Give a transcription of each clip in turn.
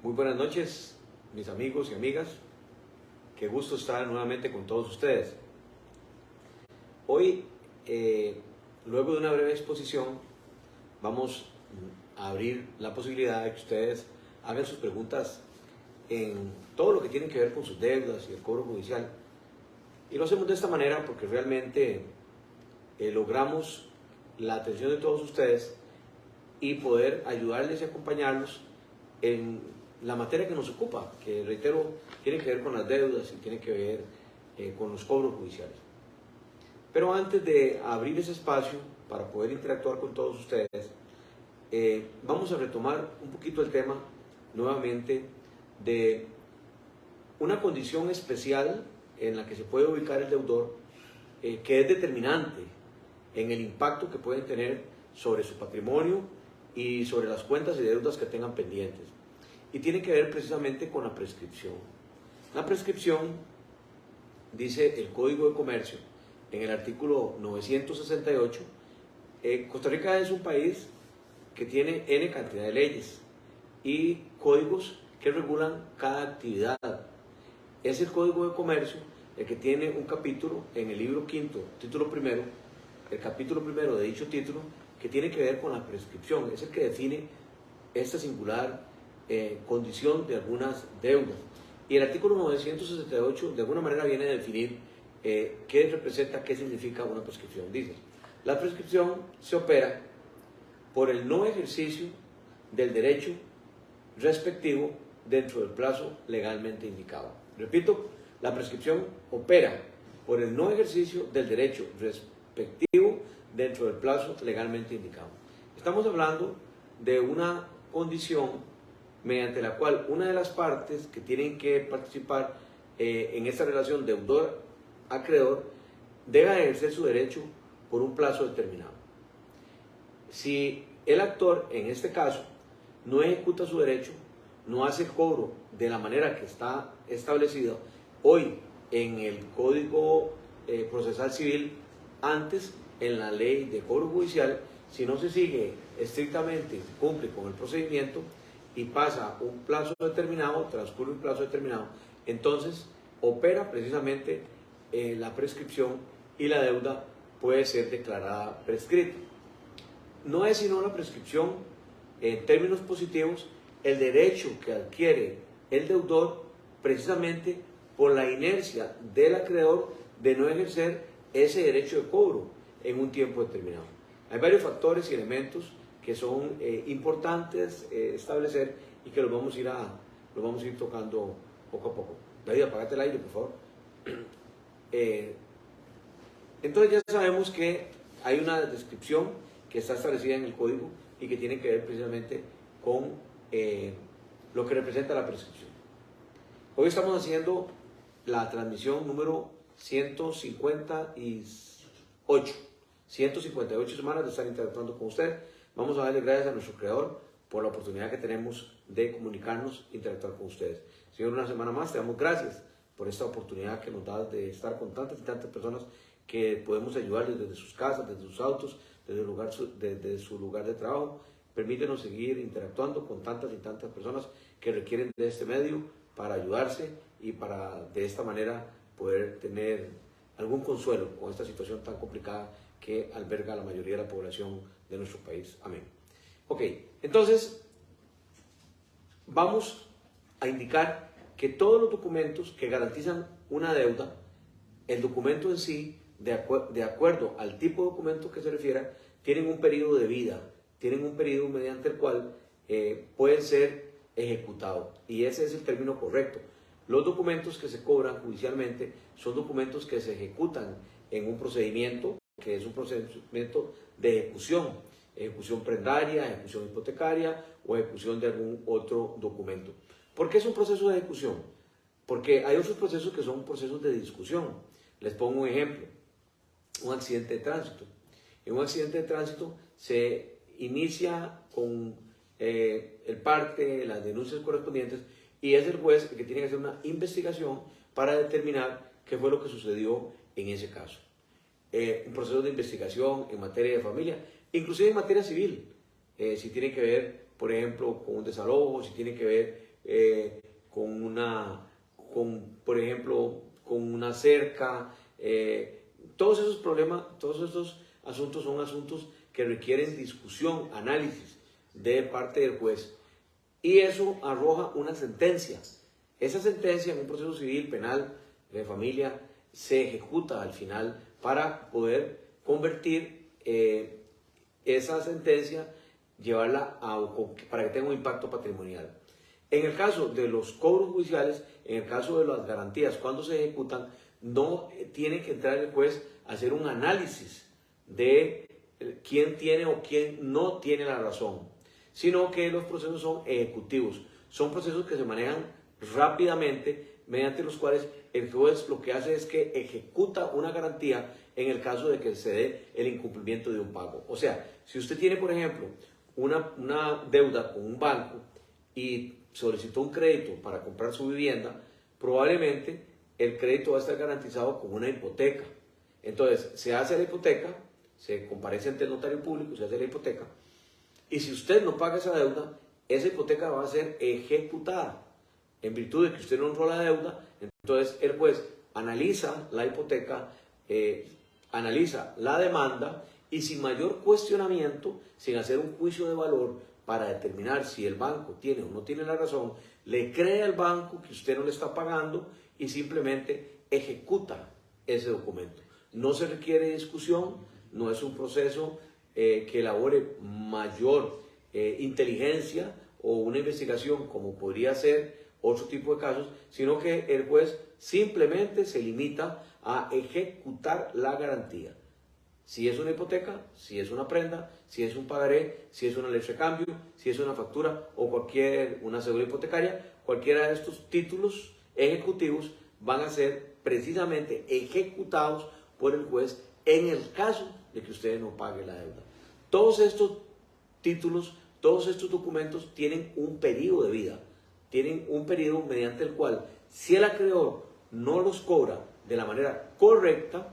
Muy buenas noches, mis amigos y amigas. Qué gusto estar nuevamente con todos ustedes. Hoy, luego de una breve exposición, vamos a abrir la posibilidad de que ustedes hagan sus preguntas en todo lo que tiene que ver con sus deudas y el cobro judicial. Y lo hacemos de esta manera porque realmente logramos la atención de todos ustedes y poder ayudarles y acompañarlos en la materia que nos ocupa, que reitero, tiene que ver con las deudas y tiene que ver con los cobros judiciales. Pero antes de abrir ese espacio para poder interactuar con todos ustedes, vamos a retomar un poquito el tema nuevamente de una condición especial en la que se puede ubicar el deudor, que es determinante en el impacto que pueden tener sobre su patrimonio y sobre las cuentas y deudas que tengan pendientes. Y tiene que ver precisamente con la prescripción. La prescripción, dice el Código de Comercio, en el artículo 968, Costa Rica es un país que tiene N cantidad de leyes y códigos que regulan cada actividad. Es el Código de Comercio el que tiene un capítulo en el libro quinto, título primero, el capítulo primero de dicho título, que tiene que ver con la prescripción. Es el que define esta singular condición de algunas deudas. Y el artículo 968 de alguna manera viene a definir qué representa, qué significa una prescripción. Dice, la prescripción se opera por el no ejercicio del derecho respectivo dentro del plazo legalmente indicado. Repito, la prescripción opera por el no ejercicio del derecho respectivo dentro del plazo legalmente indicado. Estamos hablando de una condición mediante la cual una de las partes que tienen que participar en esta relación deudor-acreedor debe ejercer su derecho por un plazo determinado. Si el actor, en este caso, no ejecuta su derecho, no hace el cobro de la manera que está establecido hoy en el Código Procesal Civil, antes en la ley de cobro judicial, si no se sigue estrictamente, cumple con el procedimiento y pasa un plazo determinado, transcurre un plazo determinado, entonces opera precisamente la prescripción y la deuda puede ser declarada prescrita. No es sino la prescripción, en términos positivos, el derecho que adquiere el deudor precisamente por la inercia del acreedor de no ejercer ese derecho de cobro en un tiempo determinado. Hay varios factores y elementos que son importantes establecer y que los vamos a ir tocando poco a poco. David, apagate el aire, por favor. Entonces ya sabemos que hay una descripción que está establecida en el código y que tiene que ver precisamente con lo que representa la prescripción. Hoy estamos haciendo la transmisión número 158. 158 semanas de estar interactuando con usted. Vamos a darle gracias a nuestro Creador por la oportunidad que tenemos de comunicarnos, interactuar con ustedes. Señor, una semana más te damos gracias por esta oportunidad que nos da de estar con tantas y tantas personas que podemos ayudarles desde sus casas, desde sus autos, desde su lugar de trabajo. Permítenos seguir interactuando con tantas y tantas personas que requieren de este medio para ayudarse y para de esta manera poder tener algún consuelo con esta situación tan complicada que alberga a la mayoría de la población de nuestro país. Amén. Ok, entonces vamos a indicar que todos los documentos que garantizan una deuda, el documento en sí, de acuerdo al tipo de documento que se refiera, tienen un periodo de vida, tienen un periodo mediante el cual pueden ser ejecutados. Y ese es el término correcto. Los documentos que se cobran judicialmente son documentos que se ejecutan en un procedimiento, que es un procedimiento de ejecución prendaria, ejecución hipotecaria o ejecución de algún otro documento. ¿Por qué es un proceso de ejecución? Porque hay otros procesos que son procesos de discusión. Les pongo un ejemplo, un accidente de tránsito. En un accidente de tránsito se inicia con el parte, las denuncias correspondientes, y es el juez el que tiene que hacer una investigación para determinar qué fue lo que sucedió en ese caso. Un proceso de investigación en materia de familia, inclusive en materia civil, si tiene que ver, por ejemplo, con un desalojo, si tiene que ver por ejemplo, con una cerca. Todos esos problemas, todos estos asuntos son asuntos que requieren discusión, análisis de parte del juez. Y eso arroja una sentencia. Esa sentencia en un proceso civil, penal, de familia, se ejecuta al final para poder convertir esa sentencia, llevarla para que tenga un impacto patrimonial. En el caso de los cobros judiciales, en el caso de las garantías, cuando se ejecutan, no tiene que entrar el juez a hacer un análisis de quién tiene o quién no tiene la razón, sino que los procesos son ejecutivos. Son procesos que se manejan rápidamente, mediante los cuales el juez lo que hace es que ejecuta una garantía en el caso de que se dé el incumplimiento de un pago. O sea, si usted tiene, por ejemplo, una deuda con un banco y solicitó un crédito para comprar su vivienda, probablemente el crédito va a estar garantizado con una hipoteca. Entonces, se hace la hipoteca, se comparece ante el notario público, se hace la hipoteca, y si usted no paga esa deuda, esa hipoteca va a ser ejecutada. En virtud de que usted no honró la deuda, entonces el juez analiza la hipoteca, analiza la demanda, y sin mayor cuestionamiento, sin hacer un juicio de valor para determinar si el banco tiene o no tiene la razón, le cree al banco que usted no le está pagando y simplemente ejecuta ese documento. No se requiere discusión, no es un proceso que elabore mayor inteligencia o una investigación como podría ser otro tipo de casos, sino que el juez simplemente se limita a ejecutar la garantía. Si es una hipoteca, si es una prenda, si es un pagaré, si es una letra de cambio, si es una factura o una cédula hipotecaria, cualquiera de estos títulos ejecutivos van a ser precisamente ejecutados por el juez en el caso de que usted no pague la deuda. Todos estos títulos, todos estos documentos tienen un periodo de vida, tienen un periodo mediante el cual, si el acreedor no los cobra de la manera correcta,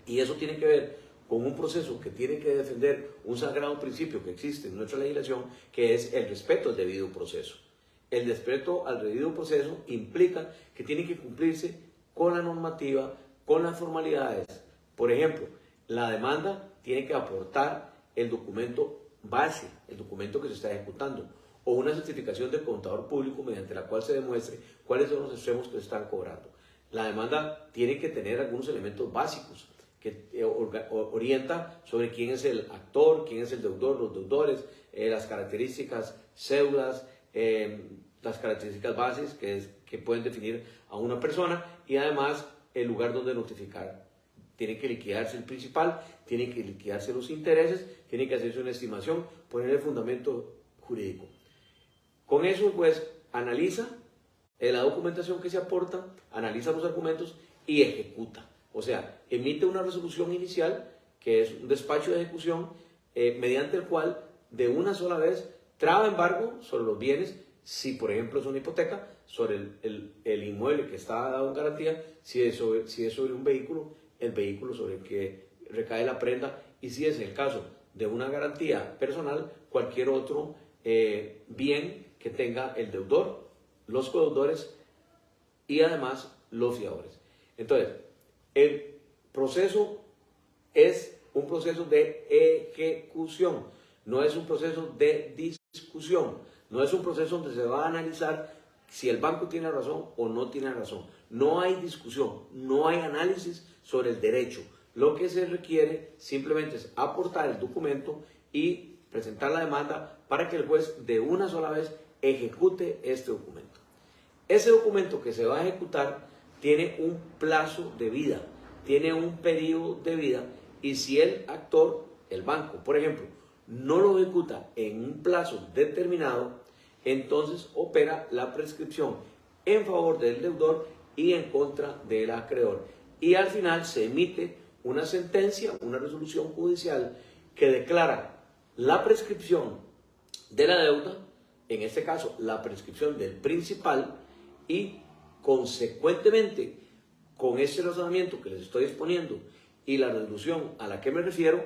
y eso tiene que ver con un proceso que tiene que defender un sagrado principio que existe en nuestra legislación, que es el respeto al debido proceso. El respeto al debido proceso implica que tiene que cumplirse con la normativa, con las formalidades. Por ejemplo, la demanda tiene que aportar el documento base, el documento que se está ejecutando, o una certificación del contador público mediante la cual se demuestre cuáles son los extremos que se están cobrando. La demanda tiene que tener algunos elementos básicos que orienta sobre quién es el actor, quién es el deudor, los deudores, las características, cédulas, las características bases que pueden definir a una persona, y además el lugar donde notificar. Tiene que liquidarse el principal, tiene que liquidarse los intereses, tiene que hacerse una estimación, poner el fundamento jurídico. Con eso el juez analiza la documentación que se aporta, analiza los argumentos y ejecuta. O sea, emite una resolución inicial, que es un despacho de ejecución, mediante el cual de una sola vez traba embargo sobre los bienes, si por ejemplo es una hipoteca, sobre el inmueble que está dado en garantía, si es sobre un vehículo, el vehículo sobre el que recae la prenda, y si es el caso de una garantía personal, cualquier otro bien que tenga el deudor, los codeudores y además los fiadores. Entonces, el proceso es un proceso de ejecución, no es un proceso de discusión, no es un proceso donde se va a analizar si el banco tiene razón o no tiene razón. No hay discusión, no hay análisis sobre el derecho. Lo que se requiere simplemente es aportar el documento y presentar la demanda para que el juez de una sola vez ejecute este documento. Ese documento que se va a ejecutar tiene un plazo de vida, tiene un periodo de vida, y si el actor, el banco, por ejemplo, no lo ejecuta en un plazo determinado, entonces opera la prescripción en favor del deudor y en contra del acreedor. Y al final se emite una sentencia, una resolución judicial que declara la prescripción de la deuda, en este caso la prescripción del principal, y consecuentemente con este razonamiento que les estoy exponiendo y la resolución a la que me refiero,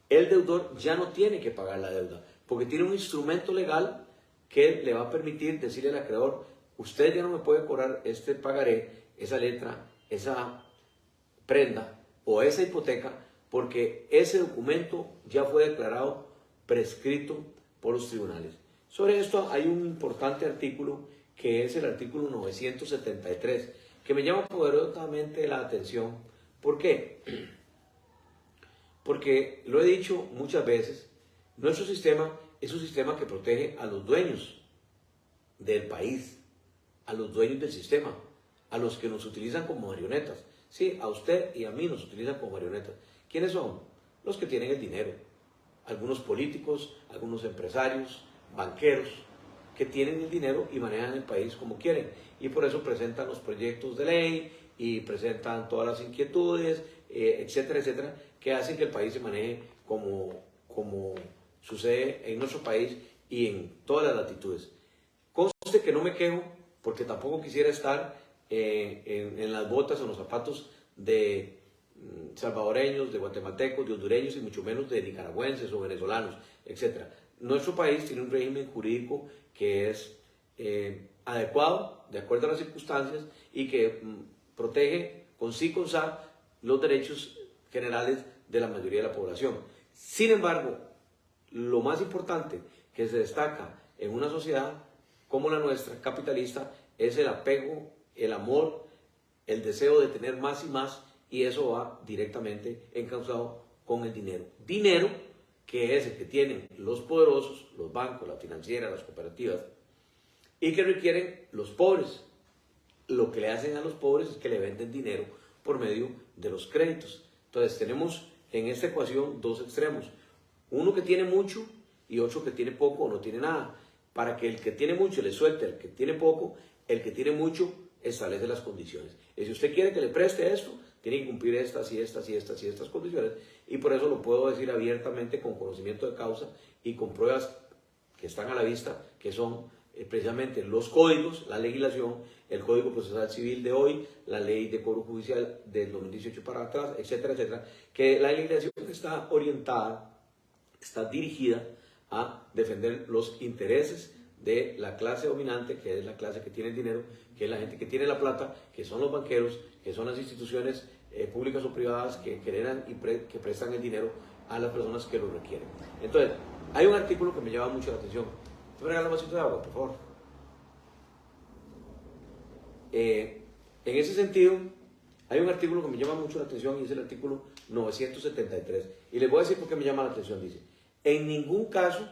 el deudor ya no tiene que pagar la deuda, porque tiene un instrumento legal que le va a permitir decirle al acreedor, usted ya no me puede cobrar este pagaré, esa letra, esa prenda o esa hipoteca, porque ese documento ya fue declarado prescrito por los tribunales. Sobre esto hay un importante artículo que es el artículo 973, que me llama poderosamente la atención. ¿Por qué? Porque lo he dicho muchas veces, nuestro sistema es un sistema que protege a los dueños del país, a los dueños del sistema, a los que nos utilizan como marionetas. Sí, a usted y a mí nos utilizan como marionetas. ¿Quiénes son? Los que tienen el dinero. Algunos políticos, algunos empresarios, banqueros, que tienen el dinero y manejan el país como quieren. Y por eso presentan los proyectos de ley y presentan todas las inquietudes, etcétera, etcétera, que hacen que el país se maneje como sucede en nuestro país y en todas las latitudes. Conste que no me quejo, porque tampoco quisiera estar en las botas o en los zapatos de salvadoreños, de guatemaltecos, de hondureños y mucho menos de nicaragüenses o venezolanos, etc. Nuestro país tiene un régimen jurídico que es adecuado, de acuerdo a las circunstancias, y que protege con sí, con sa, los derechos generales de la mayoría de la población. Sin embargo, lo más importante que se destaca en una sociedad como la nuestra, capitalista, es el apego, el amor, el deseo de tener más y más, y eso va directamente encauzado con el dinero. Dinero que es el que tienen los poderosos, los bancos, las financieras, las cooperativas, y que requieren los pobres. Lo que le hacen a los pobres es que le venden dinero por medio de los créditos. Entonces tenemos en esta ecuación dos extremos. Uno que tiene mucho y otro que tiene poco o no tiene nada. Para que el que tiene mucho le suelte al que tiene poco, el que tiene mucho establece las condiciones. Y si usted quiere que le preste esto, tiene que cumplir estas y estas y estas y estas condiciones. Y por eso lo puedo decir abiertamente, con conocimiento de causa y con pruebas que están a la vista, que son precisamente los códigos, la legislación, el Código Procesal Civil de hoy, la Ley de Cobro Judicial del 2018 para atrás, etcétera, etcétera, que la legislación está orientada, está dirigida a defender los intereses de la clase dominante, que es la clase que tiene el dinero, que es la gente que tiene la plata, que son los banqueros, que son las instituciones públicas o privadas que generan y que prestan el dinero a las personas que lo requieren. Entonces, hay un artículo que me llama mucho la atención. ¿Me regala un vasito de agua, por favor? En ese sentido, hay un artículo que me llama mucho la atención y es el artículo 973. Y les voy a decir por qué me llama la atención. Dice, en ningún caso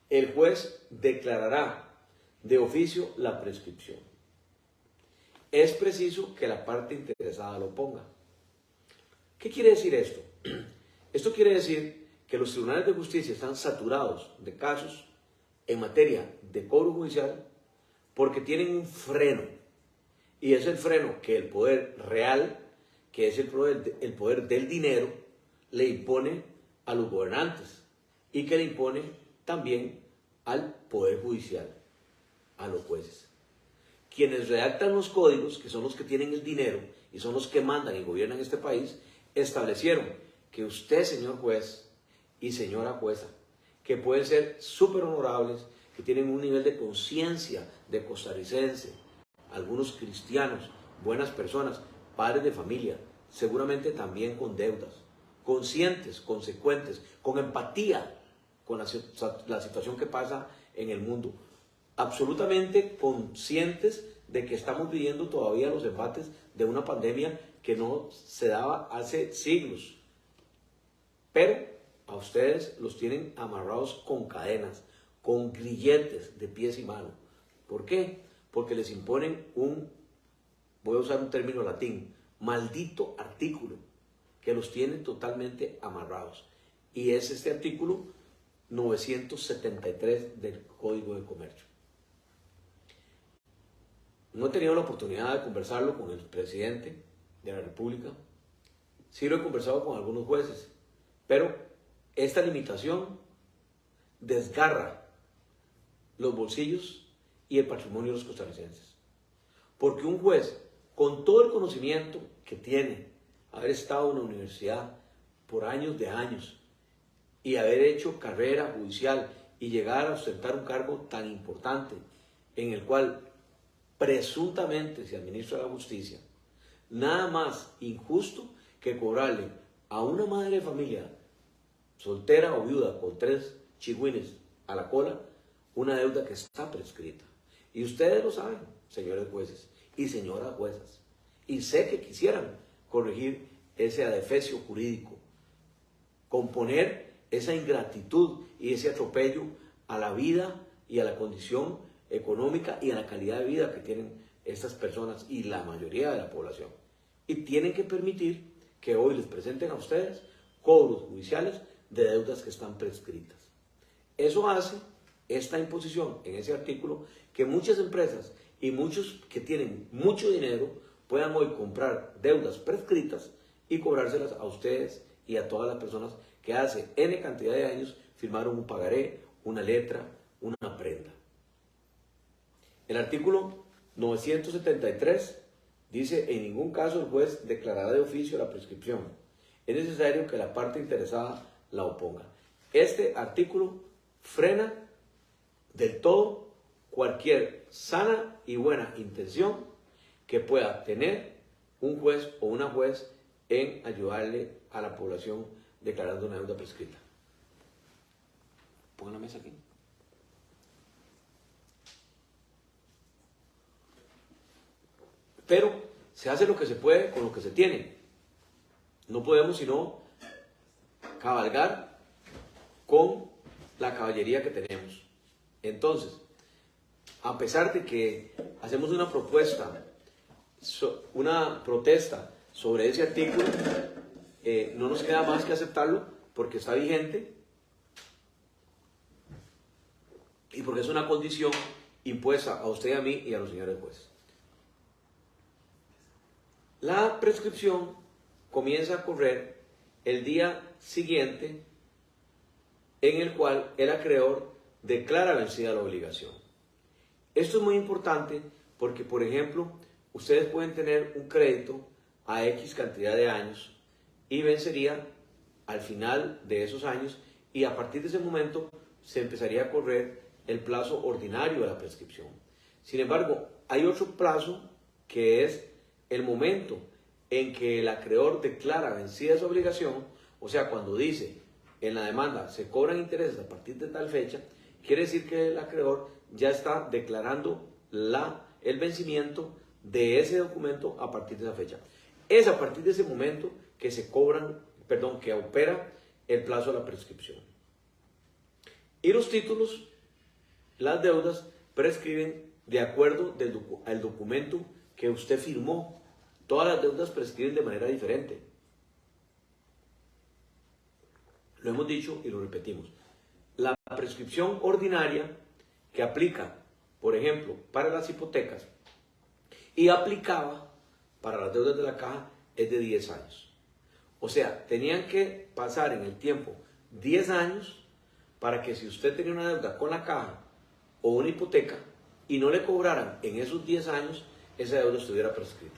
el juez declarará de oficio la prescripción. Es preciso que la parte interesada lo ponga. ¿Qué quiere decir esto? Esto quiere decir que los tribunales de justicia están saturados de casos en materia de cobro judicial porque tienen un freno. Y es el freno que el poder real, que es el poder del dinero, le impone a los gobernantes y que le impone también al poder judicial, a los jueces. Quienes redactan los códigos, que son los que tienen el dinero y son los que mandan y gobiernan este país, establecieron que usted, señor juez y señora jueza, que pueden ser súper honorables, que tienen un nivel de conciencia de costarricense, algunos cristianos, buenas personas, padres de familia, seguramente también con deudas, conscientes, consecuentes, con empatía con la situación que pasa en el mundo, absolutamente conscientes de que estamos viviendo todavía los embates de una pandemia que no se daba hace siglos. Pero a ustedes los tienen amarrados con cadenas, con grilletes de pies y manos. ¿Por qué? Porque les imponen voy a usar un término latín, maldito artículo, que los tiene totalmente amarrados. Y es este artículo 973 del Código de Comercio. No he tenido la oportunidad de conversarlo con el presidente de la República. Sí lo he conversado con algunos jueces, pero esta limitación desgarra los bolsillos y el patrimonio de los costarricenses. Porque un juez, con todo el conocimiento que tiene, haber estado en la universidad por años de años y haber hecho carrera judicial y llegar a ostentar un cargo tan importante en el cual presuntamente se administra la justicia, nada más injusto que cobrarle a una madre de familia soltera o viuda con 3 chigüines a la cola una deuda que está prescrita. Y ustedes lo saben, señores jueces y señoras juezas. Y sé que quisieran corregir ese adefesio jurídico, componer esa ingratitud y ese atropello a la vida y a la condición económica y a la calidad de vida que tienen estas personas y la mayoría de la población. Y tienen que permitir que hoy les presenten a ustedes cobros judiciales de deudas que están prescritas. Eso hace esta imposición en ese artículo que muchas empresas y muchos que tienen mucho dinero puedan hoy comprar deudas prescritas y cobrárselas a ustedes y a todas las personas que hace N cantidad de años firmaron un pagaré, una letra, una prenda. El artículo 973 dice: en ningún caso el juez declarará de oficio la prescripción. Es necesario que la parte interesada la oponga. Este artículo frena del todo cualquier sana y buena intención que pueda tener un juez o una juez en ayudarle a la población declarando una deuda prescrita. Pongan la mesa aquí. Pero se hace lo que se puede con lo que se tiene. No podemos sino cabalgar con la caballería que tenemos. Entonces, a pesar de que hacemos una propuesta, una protesta sobre ese artículo, no nos queda más que aceptarlo porque está vigente y porque es una condición impuesta a usted, a mí y a los señores jueces. La prescripción comienza a correr el día siguiente en el cual el acreedor declara vencida la obligación. Esto es muy importante porque, por ejemplo, ustedes pueden tener un crédito a X cantidad de años y vencería al final de esos años, y a partir de ese momento se empezaría a correr el plazo ordinario de la prescripción. Sin embargo, hay otro plazo que es el momento en que el acreedor declara vencida su obligación, o sea, cuando dice en la demanda se cobran intereses a partir de tal fecha, quiere decir que el acreedor ya está declarando el vencimiento de ese documento a partir de esa fecha. Es a partir de ese momento que que opera el plazo de la prescripción. Y los títulos, las deudas, prescriben de acuerdo al documento que usted firmó. Todas las deudas prescriben de manera diferente. Lo hemos dicho y lo repetimos. La prescripción ordinaria que aplica, por ejemplo, para las hipotecas y aplicaba para las deudas de la caja es de 10 años. O sea, tenían que pasar en el tiempo 10 años para que si usted tenía una deuda con la caja o una hipoteca y no le cobraran en esos 10 años, esa deuda estuviera prescrita.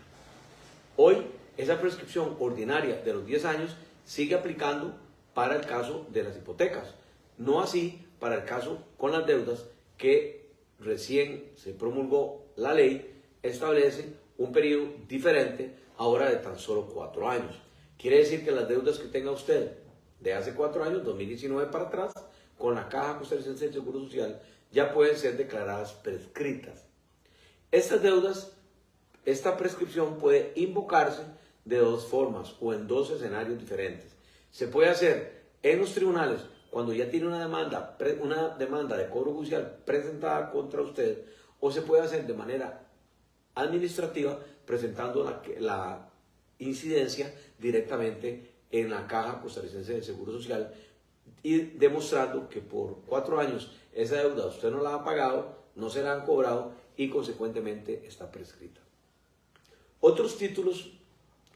Hoy, esa prescripción ordinaria de los 10 años sigue aplicando para el caso de las hipotecas. No así para el caso con las deudas, que recién se promulgó la ley, establece un periodo diferente ahora de tan solo 4 años. Quiere decir que las deudas que tenga usted de hace 4 años, 2019 para atrás, con la Caja Costarricense del Seguro Social, ya pueden ser declaradas prescritas. Estas deudas, esta prescripción puede invocarse de 2 formas o en 2 escenarios diferentes. Se puede hacer en los tribunales cuando ya tiene una demanda de cobro judicial presentada contra usted, o se puede hacer de manera administrativa presentando la incidencia directamente en la Caja Costarricense del Seguro Social y demostrando que por 4 años esa deuda usted no la ha pagado, no se la han cobrado y consecuentemente está prescrita. Otros títulos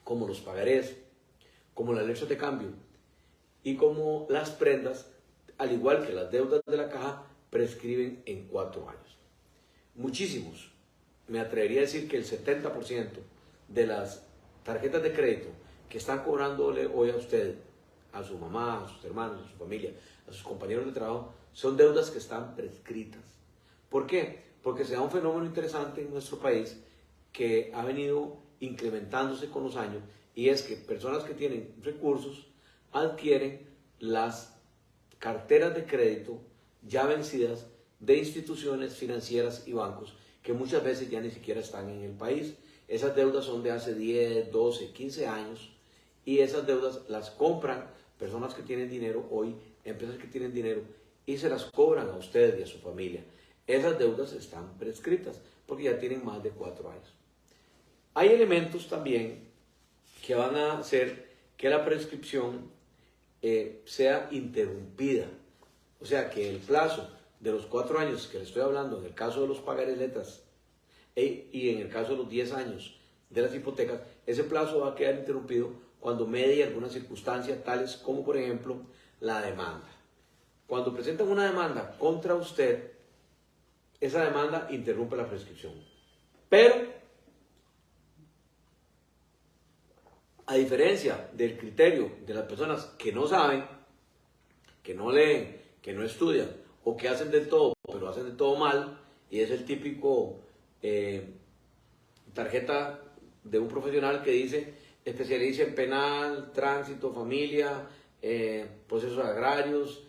como los pagarés, como las letras de cambio y como las prendas, al igual que las deudas de la caja, prescriben en 4 años. Muchísimos, me atrevería a decir que el 70% de las tarjetas de crédito que están cobrándole hoy a usted a su mamá, a sus hermanos, a su familia, a sus compañeros de trabajo, son deudas que están prescritas. ¿Por qué? Porque se da un fenómeno interesante en nuestro país que ha venido incrementándose con los años, y es que personas que tienen recursos adquieren las carteras de crédito ya vencidas de instituciones financieras y bancos que muchas veces ya ni siquiera están en el país. Esas deudas son de hace 10, 12, 15 años, y esas deudas las compran personas que tienen dinero hoy, empresas que tienen dinero, y se las cobran a usted y a su familia. Esas deudas están prescritas porque ya tienen más de 4 años. Hay elementos también que van a hacer que la prescripción sea interrumpida. O sea, que el plazo de los 4 años que le estoy hablando, en el caso de los pagarés letras y en el caso de los 10 años de las hipotecas, ese plazo va a quedar interrumpido cuando medie alguna circunstancia, tales como, por ejemplo, la demanda. Cuando presentan una demanda contra usted, esa demanda interrumpe la prescripción. Pero, a diferencia del criterio de las personas que no saben, que no leen, que no estudian, o que hacen de todo, pero hacen de todo mal, y es el típico tarjeta de un profesional que dice especializa en penal, tránsito, familia, procesos agrarios,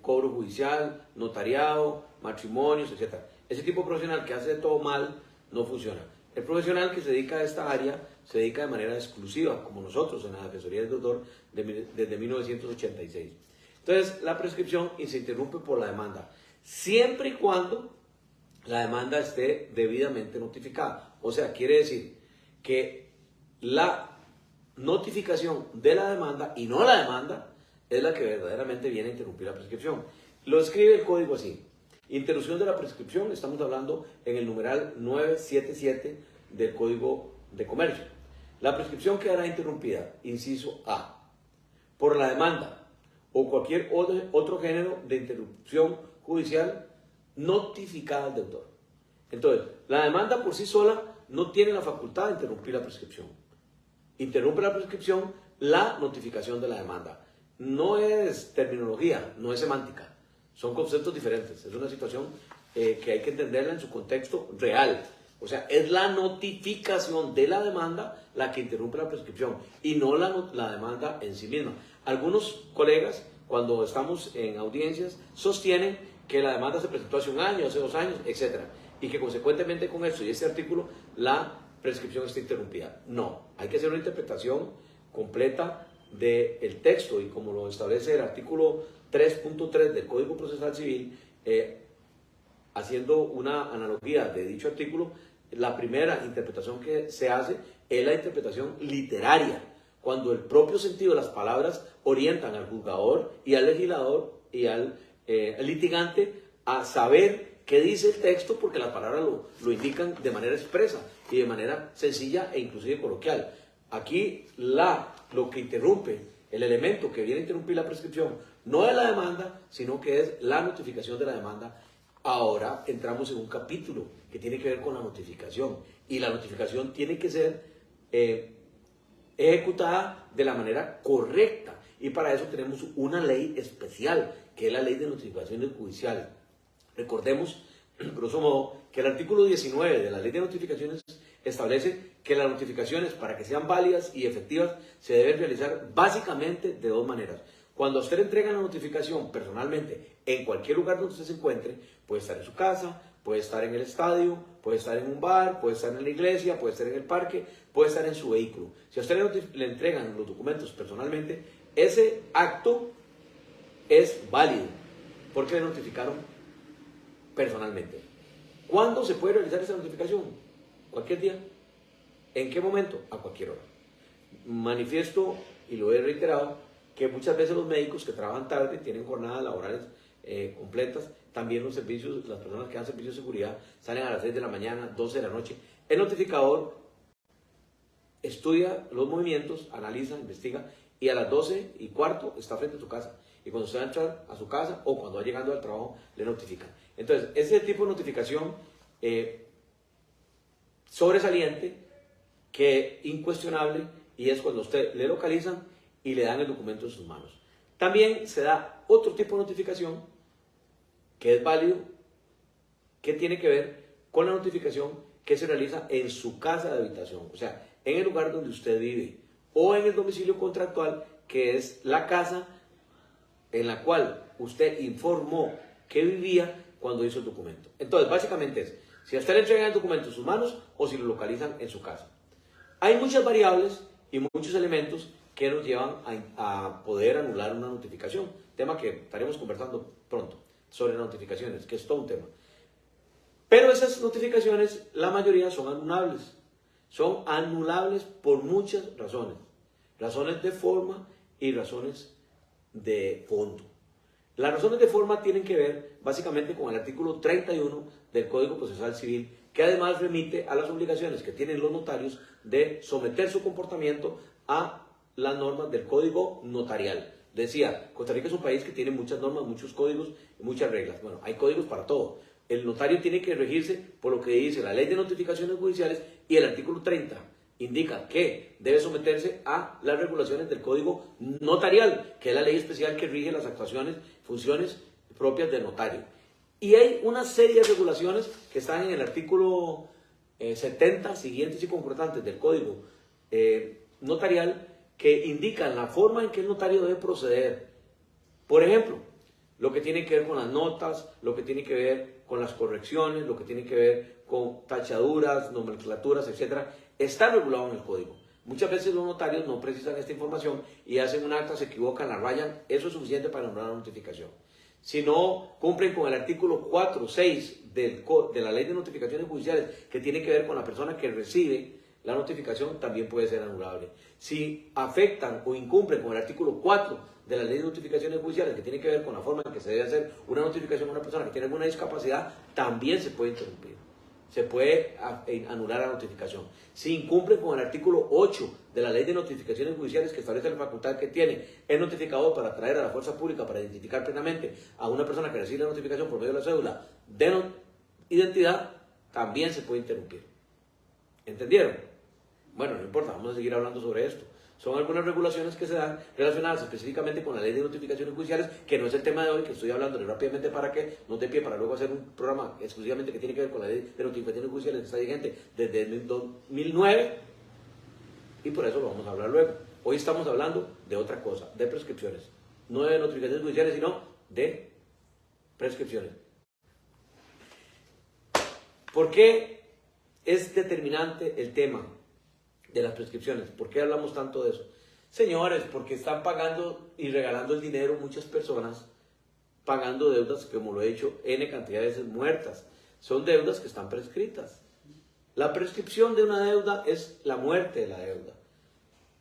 cobro judicial, notariado, matrimonios, etc. Ese tipo de profesional que hace de todo mal no funciona. El profesional que se dedica a esta área se dedica de manera exclusiva, como nosotros en la Defensoría del Deudor desde 1986. Entonces, la prescripción se interrumpe por la demanda, siempre y cuando la demanda esté debidamente notificada. O sea, quiere decir que la notificación de la demanda y no la demanda es la que verdaderamente viene a interrumpir la prescripción. Lo escribe el código así: interrupción de la prescripción, estamos hablando en el numeral 977 del Código de Comercio. La prescripción quedará interrumpida, inciso A, por la demanda o cualquier otro género de interrupción judicial notificada al deudor. Entonces, la demanda por sí sola no tiene la facultad de interrumpir la prescripción. Interrumpe la prescripción la notificación de la demanda. No es terminología, no es semántica. Son conceptos diferentes. Es una situación que hay que entenderla en su contexto real. O sea, es la notificación de la demanda la que interrumpe la prescripción y no la demanda en sí misma. Algunos colegas, cuando estamos en audiencias, sostienen que la demanda se presentó hace 1 año, hace 2 años, etc. Y que consecuentemente con eso y este artículo, la prescripción está interrumpida. No, hay que hacer una interpretación completa del texto, y como lo establece el artículo 3.3 del Código Procesal Civil, haciendo una analogía de dicho artículo, la primera interpretación que se hace es la interpretación literaria, cuando el propio sentido de las palabras orientan al juzgador y al legislador y al litigante a saber qué dice el texto, porque las palabras lo indican de manera expresa y de manera sencilla e inclusive coloquial. Aquí lo que interrumpe, el elemento que viene a interrumpir la prescripción, no es la demanda, sino que es la notificación de la demanda. Ahora entramos en un capítulo que tiene que ver con la notificación, y la notificación tiene que ser ejecutada de la manera correcta, y para eso tenemos una ley especial, que es la Ley de Notificaciones Judiciales. Recordemos, grosso modo, que el artículo 19 de la Ley de Notificaciones establece que las notificaciones, para que sean válidas y efectivas, se deben realizar básicamente de 2 maneras. Cuando a usted le entregan la notificación personalmente, en cualquier lugar donde usted se encuentre, puede estar en su casa, puede estar en el estadio, puede estar en un bar, puede estar en la iglesia, puede estar en el parque, puede estar en su vehículo. Si a usted le entregan los documentos personalmente, ese acto es válido porque le notificaron personalmente. ¿Cuándo se puede realizar esa notificación? Cualquier día. ¿En qué momento? A cualquier hora. Manifiesto, y lo he reiterado, que muchas veces los médicos que trabajan tarde tienen jornadas laborales completas. También los servicios, las personas que dan servicios de seguridad salen a las 6 de la mañana, 12 de la noche. El notificador estudia los movimientos, analiza, investiga, y a las 12:15 está frente a tu casa. Y cuando usted va a entrar a su casa o cuando va llegando al trabajo, le notifican. Entonces, ese tipo de notificación sobresaliente, que incuestionable, y es cuando usted le localizan y le dan el documento en sus manos. También se da otro tipo de notificación que es válido, que tiene que ver con la notificación que se realiza en su casa de habitación, o sea, en el lugar donde usted vive, o en el domicilio contractual, que es la casa en la cual usted informó que vivía cuando hizo el documento. Entonces, básicamente es, si a usted le entregan el documento en sus manos o si lo localizan en su casa. Hay muchas variables y muchos elementos que nos llevan a poder anular una notificación, tema que estaremos conversando pronto sobre notificaciones, que es todo un tema. Pero esas notificaciones, la mayoría son anulables. Son anulables por muchas razones. Razones de forma y razones de fondo. Las razones de forma tienen que ver básicamente con el artículo 31 del Código Procesal Civil, que además remite a las obligaciones que tienen los notarios de someter su comportamiento a las normas del Código Notarial. Decía, Costa Rica es un país que tiene muchas normas, muchos códigos y muchas reglas. Bueno, hay códigos para todo. El notario tiene que regirse por lo que dice la Ley de Notificaciones Judiciales y el artículo 30 indica que debe someterse a las regulaciones del Código Notarial, que es la ley especial que rige las actuaciones, funciones propias del notario. Y hay una serie de regulaciones que están en el artículo 70, siguientes y concordantes del Código Notarial, que indican la forma en que el notario debe proceder. Por ejemplo, lo que tiene que ver con las notas, lo que tiene que ver con las correcciones, lo que tiene que ver con tachaduras, nomenclaturas, etc., está regulado en el código. Muchas veces los notarios no precisan esta información y hacen un acta, se equivocan, la rayan. Eso es suficiente para anular la notificación. Si no cumplen con el artículo 4, 6 de la Ley de Notificaciones Judiciales, que tiene que ver con la persona que recibe la notificación, también puede ser anulable. Si afectan o incumplen con el artículo 4 de la Ley de Notificaciones Judiciales, que tiene que ver con la forma en que se debe hacer una notificación a una persona que tiene alguna discapacidad, también se puede interrumpir. Se puede anular la notificación. Si incumplen con el artículo 8 de la Ley de Notificaciones Judiciales, que establece la facultad que tiene el notificador para traer a la fuerza pública para identificar plenamente a una persona que recibe la notificación por medio de la cédula de identidad, también se puede interrumpir. ¿Entendieron? Bueno, no importa, vamos a seguir hablando sobre esto. Son algunas regulaciones que se dan relacionadas específicamente con la Ley de Notificaciones Judiciales, que no es el tema de hoy, que estoy hablando rápidamente para que no dé pie para luego hacer un programa exclusivamente que tiene que ver con la Ley de Notificaciones Judiciales, que está vigente desde el 2009, y por eso lo vamos a hablar luego. Hoy estamos hablando de otra cosa, de prescripciones. No de notificaciones judiciales, sino de prescripciones. ¿Por qué es determinante el tema de las prescripciones? ¿Por qué hablamos tanto de eso? Señores, porque están pagando y regalando el dinero muchas personas, pagando deudas, como lo he dicho, N cantidad de veces muertas. Son deudas que están prescritas. La prescripción de una deuda es la muerte de la deuda.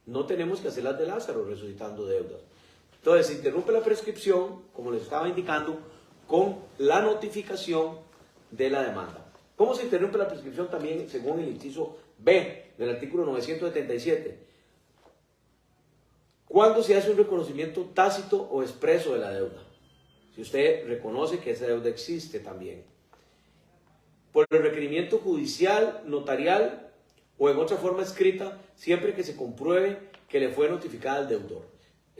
No tenemos que hacer las de Lázaro, resucitando deudas. Entonces, se interrumpe la prescripción, como les estaba indicando, con la notificación de la demanda. ¿Cómo se interrumpe la prescripción? También según el inciso B del artículo 977. ¿Cuándo se hace un reconocimiento tácito o expreso de la deuda? Si usted reconoce que esa deuda existe también. Por el requerimiento judicial, notarial o en otra forma escrita, siempre que se compruebe que le fue notificada al deudor.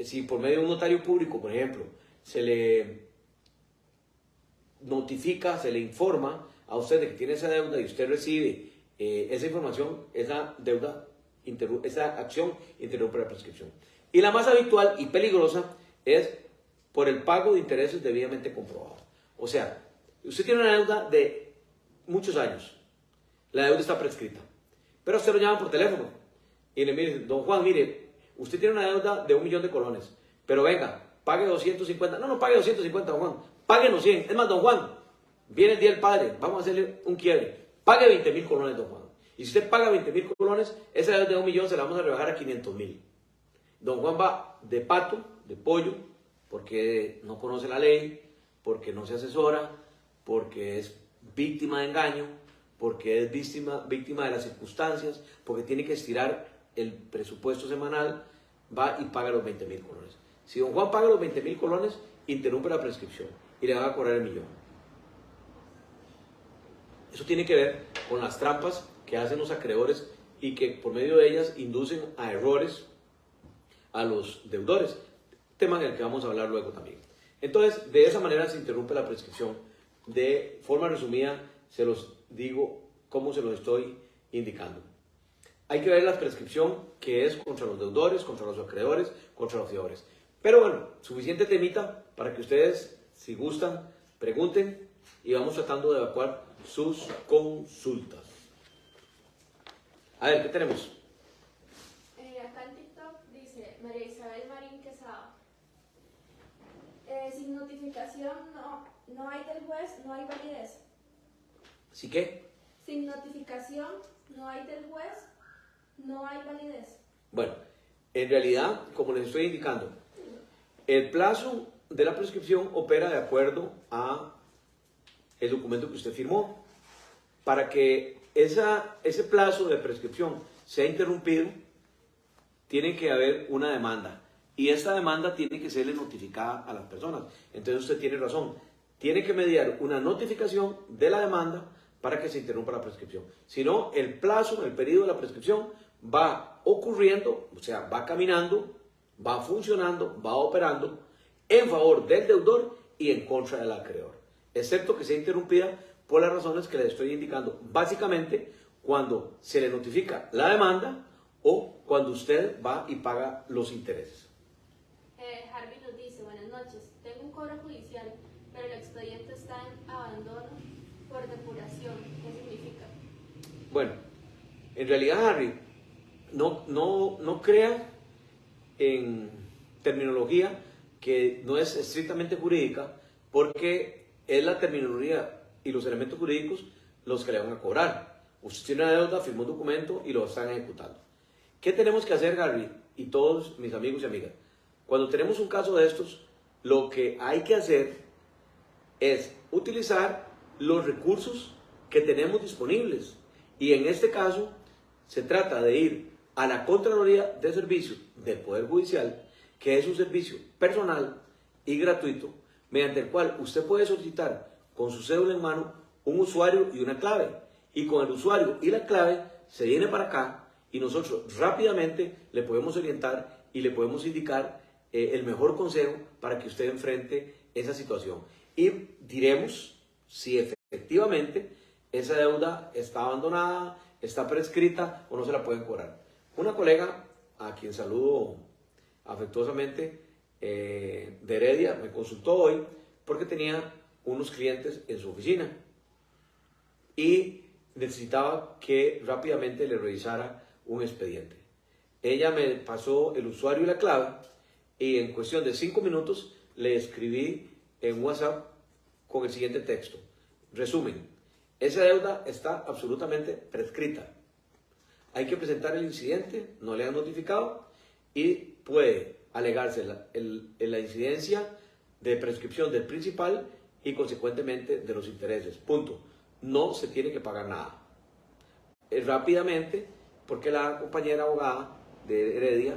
Si por medio de un notario público, por ejemplo, se le notifica, se le informa a usted de que tiene esa deuda y usted recibe esa información, esa deuda, esa acción interrumpe la prescripción. Y la más habitual y peligrosa es por el pago de intereses debidamente comprobado. O sea, usted tiene una deuda de muchos años, la deuda está prescrita, pero usted lo llama por teléfono y le dice, don Juan, mire, usted tiene una deuda de 1.000.000 de colones, pero venga, pague 250, no pague 250, don Juan, páguenos 100, es más, don Juan, viene el día del padre, vamos a hacerle un quiebre, pague 20.000 colones, don Juan. Y si usted paga 20.000 colones, esa deuda de 1.000.000 se la vamos a rebajar a 500.000. Don Juan va de pato, de pollo, porque no conoce la ley, porque no se asesora, porque es víctima de engaño, porque es víctima de las circunstancias, porque tiene que estirar el presupuesto semanal, va y paga los 20.000 colones. Si don Juan paga los 20.000 colones, interrumpe la prescripción y le van a cobrar el 1.000.000. Eso tiene que ver con las trampas que hacen los acreedores y que por medio de ellas inducen a errores, a los deudores, tema en el que vamos a hablar luego también. Entonces, de esa manera se interrumpe la prescripción. De forma resumida, se los digo cómo se los estoy indicando. Hay que ver la prescripción que es contra los deudores, contra los acreedores, contra los fiadores. Pero bueno, suficiente temita para que ustedes, si gustan, pregunten y vamos tratando de evacuar sus consultas. A ver, ¿qué tenemos? Acá en TikTok dice María Isabel Marín Quesada. Sin notificación no hay del juez, no hay validez. ¿Sí qué? Sin notificación no hay del juez, no hay validez. Bueno, en realidad, como les estoy indicando, el plazo de la prescripción opera de acuerdo a el documento que usted firmó. Para que ese plazo de prescripción sea interrumpido, tiene que haber una demanda. Y esta demanda tiene que serle notificada a las personas. Entonces usted tiene razón. Tiene que mediar una notificación de la demanda para que se interrumpa la prescripción. Si no, el plazo, el periodo de la prescripción va ocurriendo, o sea, va caminando, va funcionando, va operando en favor del deudor y en contra del acreedor. Excepto que sea interrumpida por las razones que les estoy indicando. Básicamente, cuando se le notifica la demanda o cuando usted va y paga los intereses. Harvey nos dice, buenas noches, tengo un cobro judicial, pero el expediente está en abandono por depuración. ¿Qué significa? Bueno, en realidad, Harry, no crea en terminología que no es estrictamente jurídica, porque es la terminología y los elementos jurídicos los que le van a cobrar. Usted tiene una deuda, firmó un documento y lo están ejecutando. ¿Qué tenemos que hacer, Harry, y todos mis amigos y amigas? Cuando tenemos un caso de estos, lo que hay que hacer es utilizar los recursos que tenemos disponibles. Y en este caso, se trata de ir a la Contraloría de Servicios del Poder Judicial, que es un servicio personal y gratuito, mediante el cual usted puede solicitar con su cédula en mano un usuario y una clave. Y con el usuario y la clave se viene para acá y nosotros rápidamente le podemos orientar y le podemos indicar el mejor consejo para que usted enfrente esa situación. Y diremos si efectivamente esa deuda está abandonada, está prescrita o no se la pueden cobrar. Una colega, a quien saludo afectuosamente, de Heredia, me consultó hoy porque tenía unos clientes en su oficina y necesitaba que rápidamente le revisara un expediente. Ella me pasó el usuario y la clave y en cuestión de 5 minutos le escribí en WhatsApp con el siguiente texto. Resumen, esa deuda está absolutamente prescrita. Hay que presentar el incidente, no le han notificado y puede alegarse la incidencia de prescripción del principal y consecuentemente de los intereses. Punto. No se tiene que pagar nada. Rápidamente, porque la compañera abogada de Heredia,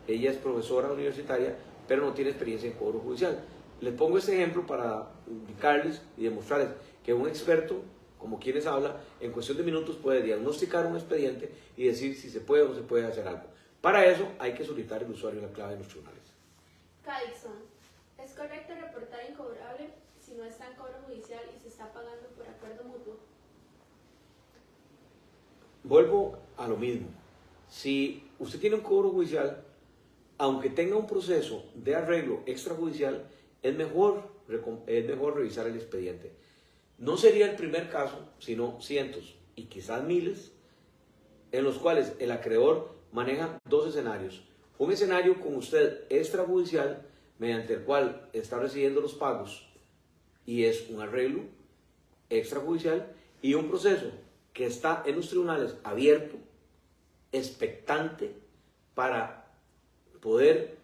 ella es profesora universitaria, pero no tiene experiencia en cobro judicial. Les pongo este ejemplo para indicarles y demostrarles que un experto, como quienes habla, en cuestión de minutos puede diagnosticar un expediente y decir si se puede o no se puede hacer algo. Para eso hay que solicitar el usuario y la clave en los tribunales. Cadixon, ¿es correcto reportar incobrable si no está en cobro judicial y se está pagando por acuerdo mutuo? Vuelvo a lo mismo. Si usted tiene un cobro judicial, aunque tenga un proceso de arreglo extrajudicial, es mejor revisar el expediente. No sería el primer caso, sino cientos y quizás miles, en los cuales el acreedor maneja dos escenarios. Un escenario con usted extrajudicial, mediante el cual está recibiendo los pagos y es un arreglo extrajudicial, y un proceso que está en los tribunales abierto, expectante, para poder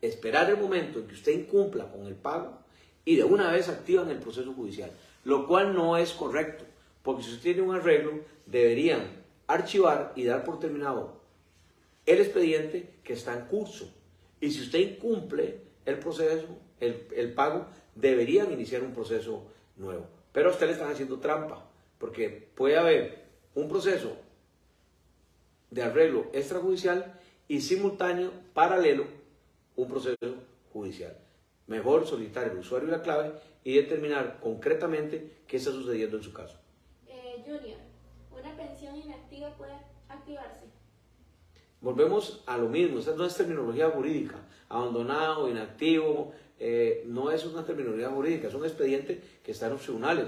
esperar el momento en que usted incumpla con el pago y de una vez activan el proceso judicial, lo cual no es correcto, porque si usted tiene un arreglo, deberían archivar y dar por terminado el expediente que está en curso, y si usted incumple el proceso, el pago, deberían iniciar un proceso nuevo. Pero a usted le están haciendo trampa, porque puede haber un proceso de arreglo extrajudicial y simultáneo, paralelo, un proceso judicial. Mejor solicitar el usuario y la clave y determinar concretamente qué está sucediendo en su caso. Junior, ¿una pensión inactiva puede activarse? Volvemos a lo mismo, esta no es terminología jurídica, abandonado, inactivo, no es una terminología jurídica, es un expediente que está en los tribunales.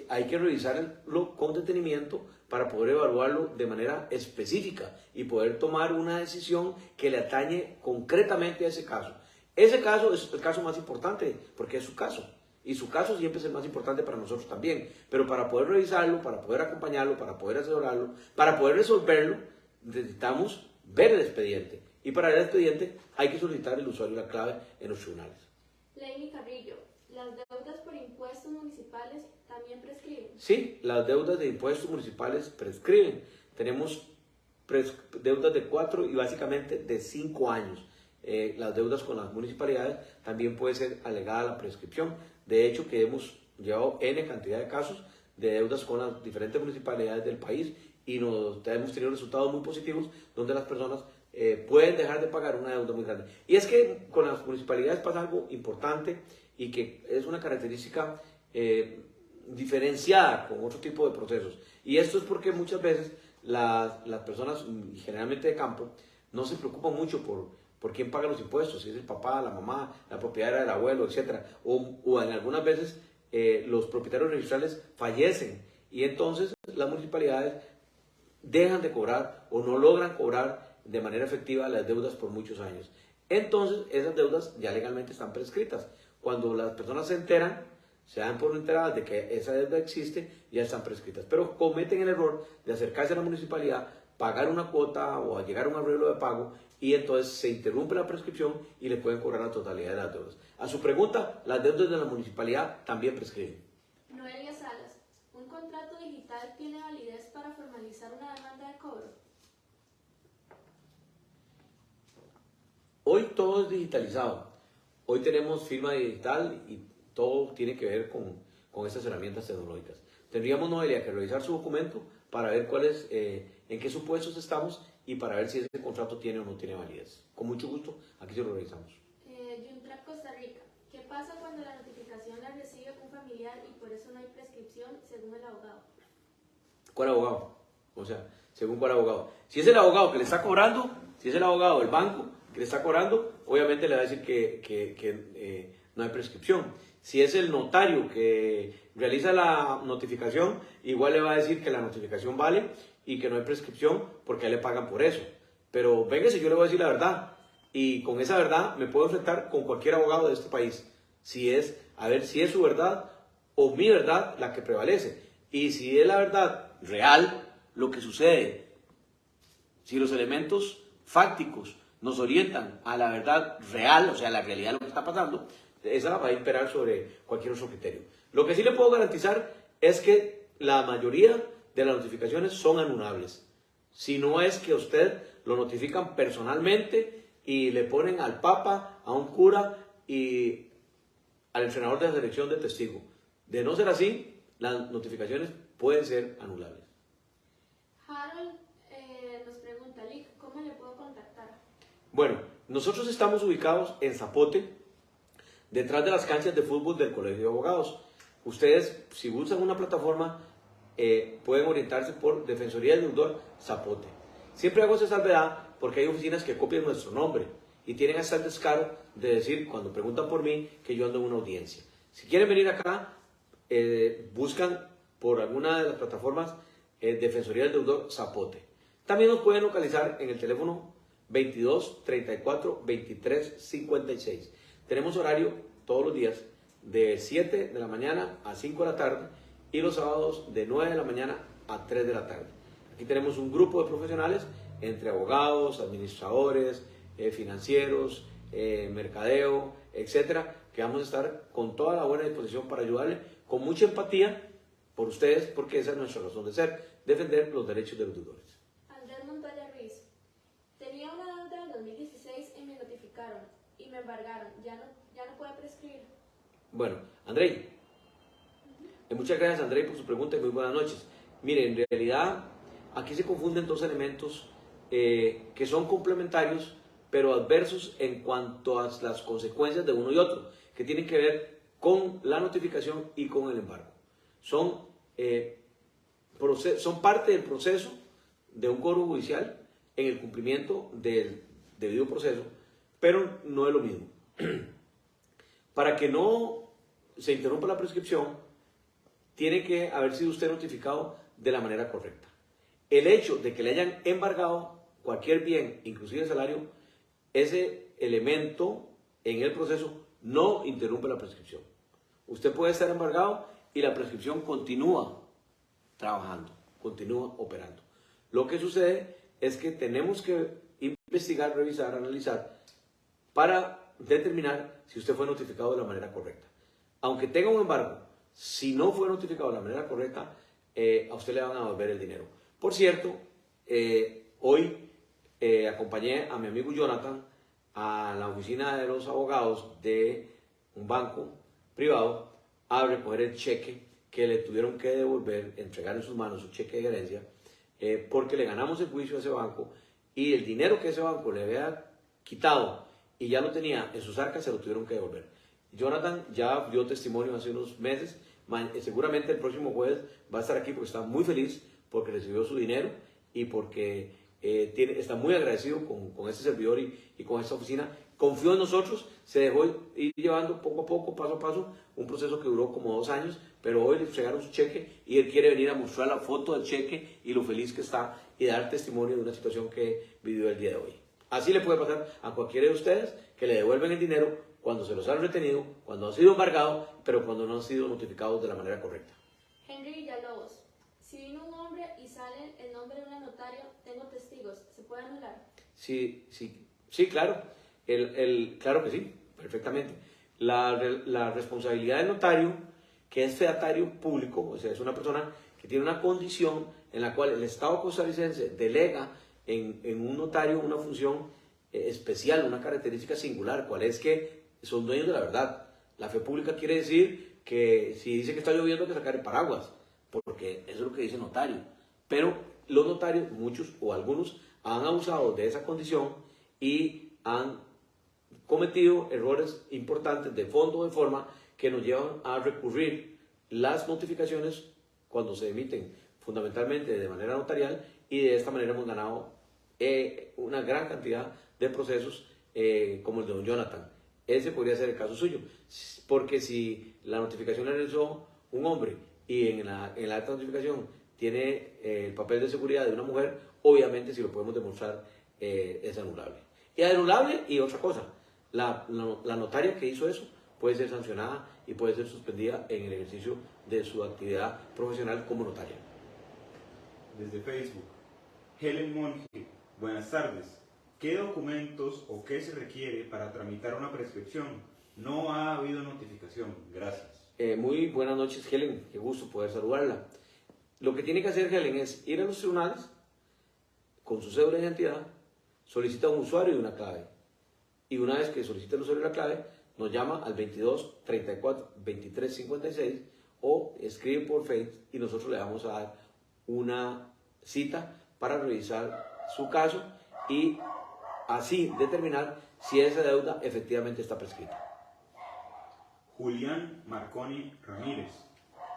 Hay que revisarlo con detenimiento para poder evaluarlo de manera específica y poder tomar una decisión que le atañe concretamente a ese caso. Ese caso es el caso más importante porque es su caso. Y su caso siempre es el más importante para nosotros también. Pero para poder revisarlo, para poder acompañarlo, para poder asesorarlo, para poder resolverlo, necesitamos ver el expediente. Y para ver el expediente hay que solicitar el usuario y la clave en los tribunales. Lady Carrillo, ¿las deudas por impuestos municipales también prescriben? Sí, las deudas de impuestos municipales prescriben. Tenemos deudas de 4 y básicamente de 5 años. Las deudas con las municipalidades también puede ser alegada la prescripción. De hecho, que hemos llevado N cantidad de casos de deudas con las diferentes municipalidades del país y hemos tenido resultados muy positivos donde las personas pueden dejar de pagar una deuda muy grande. Y es que con las municipalidades pasa algo importante y que es una característica diferenciada con otro tipo de procesos. Y esto es porque muchas veces las personas, generalmente de campo, no se preocupan mucho por quién paga los impuestos, si es el papá, la mamá, la propiedad del abuelo, etc. O en algunas veces los propietarios registrales fallecen y entonces las municipalidades dejan de cobrar o no logran cobrar de manera efectiva las deudas por muchos años. Entonces esas deudas ya legalmente están prescritas. Cuando las personas se enteran, se dan por enteradas de que esa deuda existe, ya están prescritas. Pero cometen el error de acercarse a la municipalidad, pagar una cuota o llegar a un arreglo de pago y entonces se interrumpe la prescripción y le pueden cobrar la totalidad de las deudas. A su pregunta, las deudas de la municipalidad también prescriben. Noelia Salas, ¿un contrato digital tiene validez para formalizar una demanda de cobro? Hoy todo es digitalizado. Hoy tenemos firma digital y todo tiene que ver con estas herramientas tecnológicas. Tendríamos, Noelia, que revisar su documento para ver en qué supuestos estamos y para ver si ese contrato tiene o no tiene validez. Con mucho gusto, aquí se lo revisamos. Juntrap Costa Rica, ¿qué pasa cuando la notificación la recibe un familiar y por eso no hay prescripción según el abogado? ¿Cuál abogado? O sea, según cuál abogado. Si es el abogado que le está cobrando, si es el abogado del banco que le está cobrando, obviamente le va a decir que no hay prescripción. Si es el notario que realiza la notificación, igual le va a decir que la notificación vale y que no hay prescripción porque a él le pagan por eso. Pero véngase, yo le voy a decir la verdad. Y con esa verdad me puedo enfrentar con cualquier abogado de este país. A ver si es su verdad o mi verdad la que prevalece. Y si es la verdad real, lo que sucede, si los elementos fácticos nos orientan a la verdad real, o sea, la realidad de lo que está pasando, esa va a imperar sobre cualquier otro criterio. Lo que sí le puedo garantizar es que la mayoría de las notificaciones son anulables. Si no es que a usted lo notifican personalmente y le ponen al papa, a un cura y al entrenador de la selección de testigo. De no ser así, las notificaciones pueden ser anulables. Harold nos pregunta, Lick, ¿cómo le puedo contactar? Bueno, nosotros estamos ubicados en Zapote, detrás de las canchas de fútbol del Colegio de Abogados. Ustedes, si usan una plataforma, pueden orientarse por Defensoría del Deudor Zapote. Siempre hago esa salvedad porque hay oficinas que copian nuestro nombre y tienen hasta el descaro de decir, cuando preguntan por mí, que yo ando en una audiencia. Si quieren venir acá, buscan por alguna de las plataformas Defensoría del Deudor Zapote. También nos pueden localizar en el teléfono 22 34 23 56. Tenemos horario todos los días de 7 de la mañana a 5 de la tarde y los sábados de 9 de la mañana a 3 de la tarde. Aquí tenemos un grupo de profesionales entre abogados, administradores, financieros, mercadeo, etcétera, que vamos a estar con toda la buena disposición para ayudarle con mucha empatía por ustedes, porque esa es nuestra razón de ser, defender los derechos de los deudores. Andrés Montoya Ruiz, tenía una deuda en 2016 y me notificaron y me embargaron, ya no puede prescribir. Bueno, Andrei, muchas gracias Andrei por su pregunta y muy buenas noches. Mire, en realidad aquí se confunden dos elementos que son complementarios, pero adversos en cuanto a las consecuencias de uno y otro, que tienen que ver con la notificación y con el embargo. Son parte del proceso de un cobro judicial en el cumplimiento del debido proceso, pero no es lo mismo. Para que no se interrumpa la prescripción, tiene que haber sido usted notificado de la manera correcta. El hecho de que le hayan embargado cualquier bien, inclusive el salario, ese elemento en el proceso no interrumpe la prescripción. Usted puede estar embargado y la prescripción continúa trabajando, continúa operando. Lo que sucede es que tenemos que investigar, revisar, analizar para determinar si usted fue notificado de la manera correcta. Aunque tenga un embargo, si no fue notificado de la manera correcta, a usted le van a devolver el dinero. Por cierto, hoy acompañé a mi amigo Jonathan a la oficina de los abogados de un banco privado a recoger el cheque que le tuvieron que devolver, entregar en sus manos su cheque de gerencia, porque le ganamos el juicio a ese banco y el dinero que ese banco le había quitado y ya lo tenía en sus arcas, se lo tuvieron que devolver. Jonathan ya dio testimonio hace unos meses, seguramente el próximo jueves va a estar aquí porque está muy feliz porque recibió su dinero y porque está muy agradecido con este servidor y con esta oficina. Confió en nosotros, se dejó ir llevando poco a poco, paso a paso, un proceso que duró como 2 años, pero hoy le entregaron su cheque y él quiere venir a mostrar la foto del cheque y lo feliz que está y dar testimonio de una situación que vivió el día de hoy. Así le puede pasar a cualquiera de ustedes que le devuelven el dinero cuando se los han retenido, cuando han sido embargados, pero cuando no han sido notificados de la manera correcta. Henry Villalobos. Si vino un hombre y sale el nombre de una notaria, tengo testigos, ¿se puede anular? Sí, claro. Claro que sí, perfectamente. La responsabilidad del notario, que es fedatario público, o sea, es una persona que tiene una condición en la cual el Estado costarricense delega en un notario una función especial, una característica singular, cual es que son dueños de la verdad. La fe pública quiere decir que si dice que está lloviendo hay que sacar el paraguas, porque eso es lo que dice el notario. Pero los notarios, muchos o algunos, han abusado de esa condición y han cometido errores importantes de fondo o de forma que nos llevan a recurrir las notificaciones cuando se emiten fundamentalmente de manera notarial, y de esta manera hemos ganado una gran cantidad de procesos como el de don Jonathan. Ese podría ser el caso suyo, porque si la notificación la realizó un hombre y en la alta notificación tiene el papel de seguridad de una mujer, obviamente si lo podemos demostrar es anulable. Y anulable y otra cosa, la notaria que hizo eso puede ser sancionada y puede ser suspendida en el ejercicio de su actividad profesional como notaria. Desde Facebook, Helen Monge, buenas tardes. ¿Qué documentos o qué se requiere para tramitar una prescripción? No ha habido notificación. Gracias. Muy buenas noches, Helen. Qué gusto poder saludarla. Lo que tiene que hacer Helen es ir a los tribunales con su cédula de identidad, solicita un usuario y una clave. Y una vez que solicite el usuario y la clave, nos llama al 22 34 23 56 o escribe por Facebook y nosotros le vamos a dar una cita para revisar su caso y así determinar si esa deuda efectivamente está prescrita. Julián Marconi Ramírez.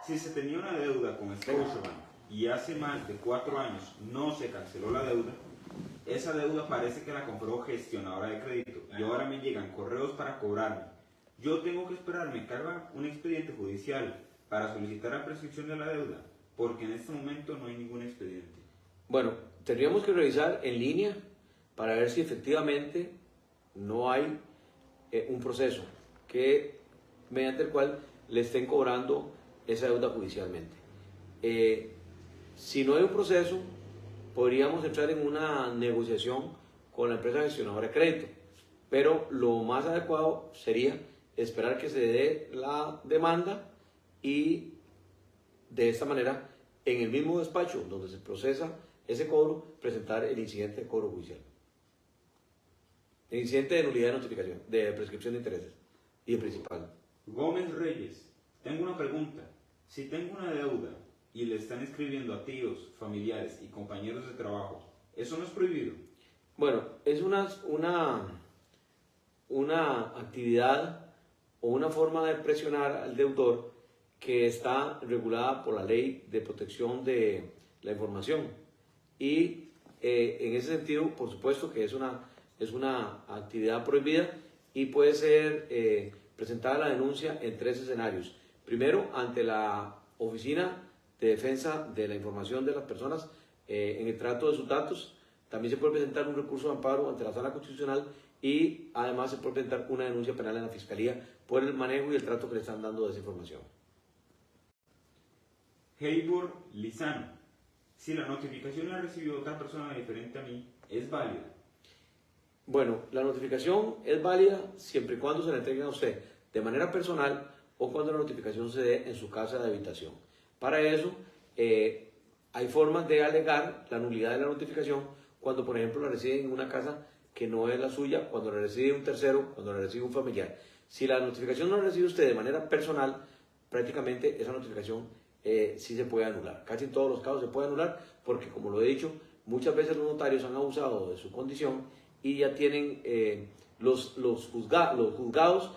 Si se tenía una deuda con Scotiabank y hace más de 4 años no se canceló la deuda, esa deuda parece que la compró gestionadora de crédito y ahora me llegan correos para cobrarme. Yo tengo que esperarme que haga un expediente judicial para solicitar la prescripción de la deuda, porque en este momento no hay ningún expediente. Bueno, tendríamos que revisar en línea para ver si efectivamente no hay un proceso mediante el cual le estén cobrando esa deuda judicialmente. Si no hay un proceso, podríamos entrar en una negociación con la empresa gestionadora de crédito, pero lo más adecuado sería esperar que se dé la demanda y de esta manera, en el mismo despacho donde se procesa ese cobro, presentar el incidente de cobro judicial. El incidente de nulidad de notificación, de prescripción de intereses y de principal. Gómez Reyes, tengo una pregunta. Si tengo una deuda y le están escribiendo a tíos, familiares y compañeros de trabajo, ¿Eso no es prohibido? Bueno, es una actividad o una forma de presionar al deudor que está regulada por la Ley de Protección de la Información. Y en ese sentido, por supuesto que es una actividad prohibida y puede ser presentada la denuncia en 3 escenarios. Primero, ante la Oficina de Defensa de la Información de las Personas en el trato de sus datos. También se puede presentar un recurso de amparo ante la Sala Constitucional y además se puede presentar una denuncia penal en la Fiscalía por el manejo y el trato que le están dando de esa información. Heibor Lizano, si la notificación la recibió otra persona diferente a mí, ¿es válida? Bueno, la notificación es válida siempre y cuando se la entreguen a usted de manera personal o cuando la notificación se dé en su casa de habitación. Para eso hay formas de alegar la nulidad de la notificación cuando, por ejemplo, la reciben en una casa que no es la suya, cuando la recibe un tercero, cuando la recibe un familiar. Si la notificación no la recibe usted de manera personal, prácticamente esa notificación sí se puede anular. Casi en todos los casos se puede anular porque, como lo he dicho, muchas veces los notarios han abusado de su condición y ya tienen los juzgados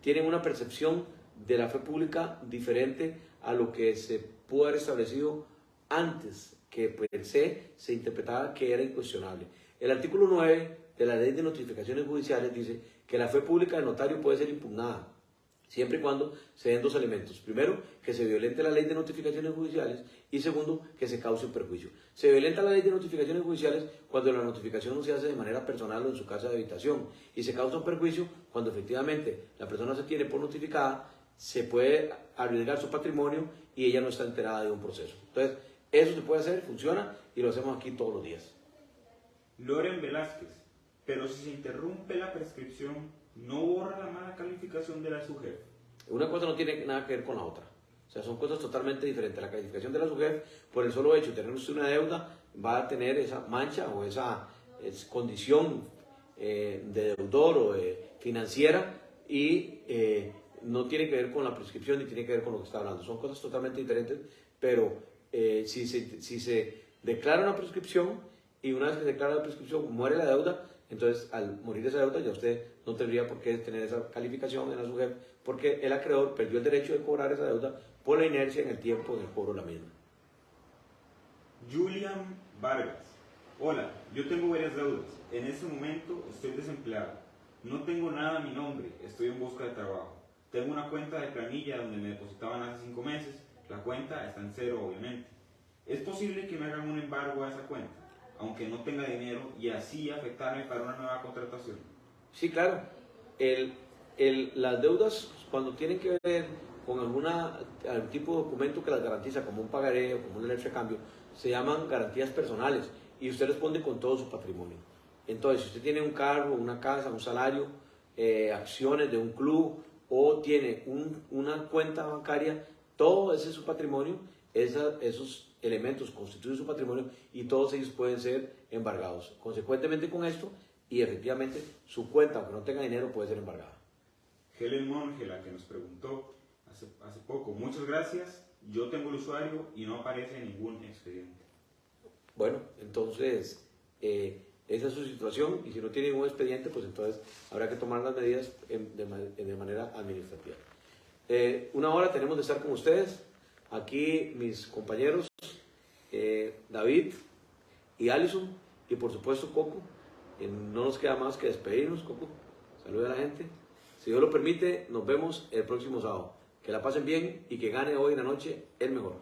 tienen una percepción de la fe pública diferente a lo que se pudo haber establecido antes, que per se interpretaba que era incuestionable. El artículo 9 de la Ley de Notificaciones Judiciales dice que la fe pública del notario puede ser impugnada siempre y cuando se den 2 elementos. Primero, que se violente la Ley de Notificaciones Judiciales y segundo, que se cause un perjuicio. Se violenta la Ley de Notificaciones Judiciales cuando la notificación no se hace de manera personal o en su casa de habitación y se causa un perjuicio cuando efectivamente la persona se tiene por notificada, se puede arriesgar su patrimonio y ella no está enterada de un proceso. Entonces, eso se puede hacer, funciona y lo hacemos aquí todos los días. Loren Velázquez, pero si se interrumpe la prescripción, ¿no borra la mala calificación de la SUGEF? Una cosa no tiene nada que ver con la otra. O sea, son cosas totalmente diferentes. La calificación de la SUGEF, por el solo hecho de tener usted una deuda, va a tener esa mancha o esa condición de deudor o financiera y no tiene que ver con la prescripción ni tiene que ver con lo que está hablando. Son cosas totalmente diferentes, pero si se declara una prescripción y una vez que se declara la prescripción muere la deuda, entonces al morir esa deuda ya usted no tendría por qué tener esa calificación en la SUGEF porque el acreedor perdió el derecho de cobrar esa deuda por la inercia en el tiempo del cobro de la misma. Julian Vargas, hola, yo tengo varias deudas. En este momento estoy desempleado. No tengo nada a mi nombre, estoy en busca de trabajo. Tengo una cuenta de planilla donde me depositaban hace 5 meses. La cuenta está en cero, obviamente. ¿Es posible que me hagan un embargo a esa cuenta, aunque no tenga dinero, y así afectarme para una nueva contratación? Sí, claro. Las deudas, cuando tienen que ver con algún tipo de documento que las garantiza, como un pagaré o como un derecho de cambio, se llaman garantías personales y usted responde con todo su patrimonio. Entonces, si usted tiene un carro, una casa, un salario, acciones de un club o tiene una cuenta bancaria, todo ese es su patrimonio, esos elementos constituyen su patrimonio y todos ellos pueden ser embargados. Consecuentemente con esto, y efectivamente su cuenta, aunque no tenga dinero, puede ser embargada. Helen Monge, la que nos preguntó hace poco, muchas gracias, yo tengo el usuario y no aparece ningún expediente. Bueno, entonces esa es su situación y si no tiene ningún expediente, pues entonces habrá que tomar las medidas de manera administrativa. 1 hora tenemos de estar con ustedes. Aquí mis compañeros David y Alison y por supuesto Coco. No nos queda más que despedirnos, Coco. Saluda a la gente. Si Dios lo permite, nos vemos el próximo sábado. Que la pasen bien y que gane hoy en la noche el mejor.